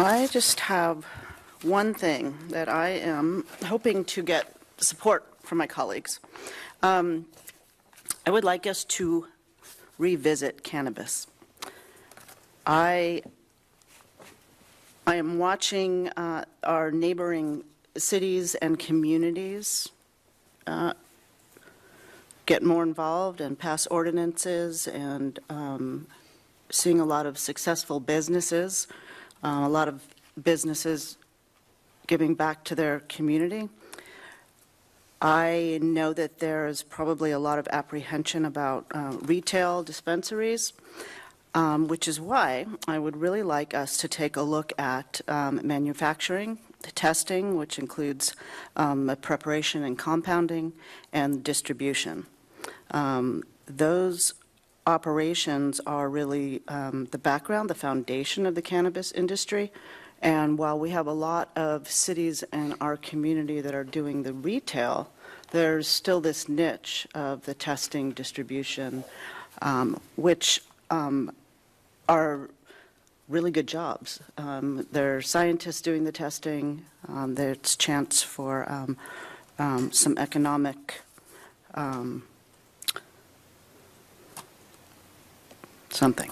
I just have one thing that I am hoping to get support from my colleagues. I would like us to revisit cannabis. I am watching our neighboring cities and communities get more involved and pass ordinances, and seeing a lot of successful businesses, a lot of businesses giving back to their community. I know that there is probably a lot of apprehension about retail dispensaries, which is why I would really like us to take a look at manufacturing, the testing, which includes preparation and compounding, and distribution. Those operations are really the background, the foundation of the cannabis industry. And while we have a lot of cities in our community that are doing the retail, there's still this niche of the testing, distribution, which are really good jobs. There are scientists doing the testing. There's chance for some economic something.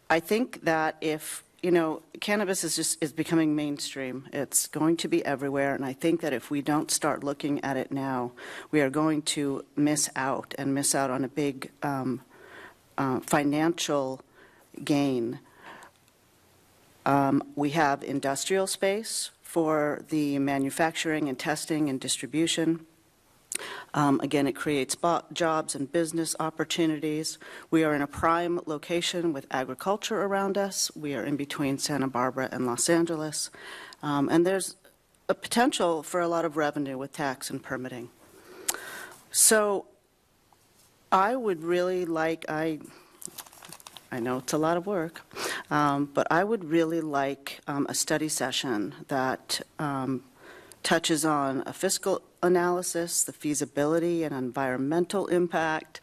I think that if, cannabis is becoming mainstream. It's going to be everywhere, and I think that if we don't start looking at it now, we are going to miss out on a big financial gain. We have industrial space for the manufacturing and testing and distribution. Again, it creates jobs and business opportunities. We are in a prime location with agriculture around us. We are in between Santa Barbara and Los Angeles. And there's a potential for a lot of revenue with tax and permitting. So I would really like, I know it's a lot of work, but I would really like a study session that touches on a fiscal analysis, the feasibility and environmental impact,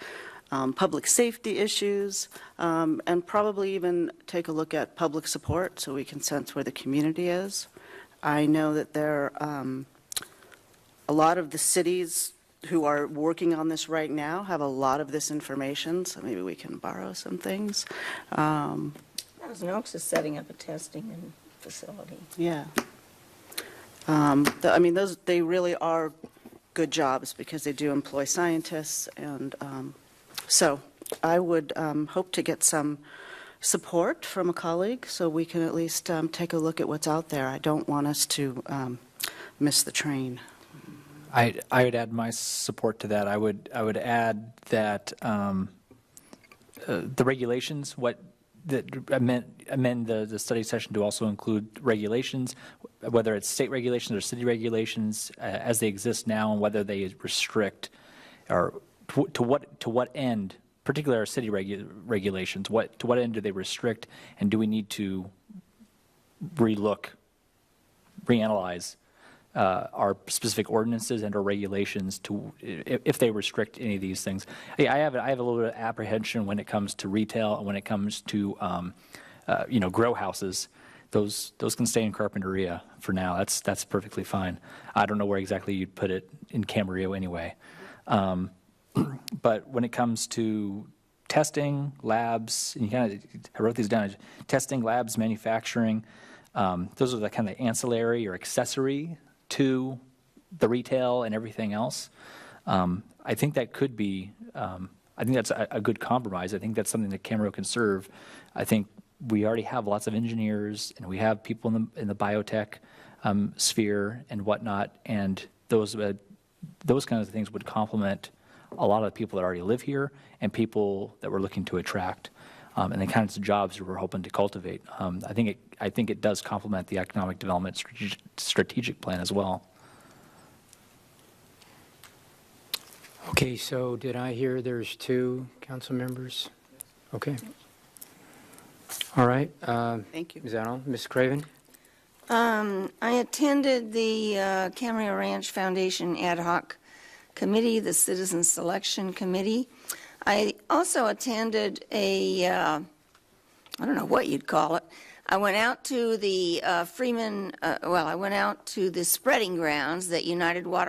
public safety issues, and probably even take a look at public support so we can sense where the community is. I know that there are a lot of the cities who are working on this right now have a lot of this information, so maybe we can borrow some things. Thousand Oaks is setting up a testing facility. Yeah. They really are good jobs because they do employ scientists, and so I would hope to get some support from a colleague so we can at least take a look at what's out there. I don't want us to miss the train. I would add my support to that. I would add that the regulations, amend the study session to also include regulations, whether it's state regulations or city regulations as they exist now, and whether they restrict, or to what end, particularly our city regulations, to what end do they restrict, and do we need to reanalyze our specific ordinances and our regulations to if they restrict any of these things. I have a little bit of apprehension when it comes to retail and when it comes to grow houses. Those can stay in Carpinteria for now. That's perfectly fine. I don't know where exactly you'd put it in Camarillo anyway. But when it comes to testing, labs, and I wrote these down, testing, labs, manufacturing, those are the kind of ancillary or accessory to the retail and everything else. I think that could be, I think that's a good compromise. I think that's something that Camarillo can serve. I think we already have lots of engineers, and we have people in the biotech sphere and whatnot, and those kinds of things would complement a lot of the people that already live here and people that we're looking to attract, and the kinds of jobs that we're hoping to cultivate. I think it does complement the economic development strategic plan as well. Okay, so did I hear there's 2 council members? Okay. All right. Thank you. Is that all? Ms. Craven? I attended the Camarillo Ranch Foundation Ad Hoc Committee, the Citizen Selection Committee. I also attended a I don't know what you'd call it. I went out to the I went out to the spreading grounds that United Water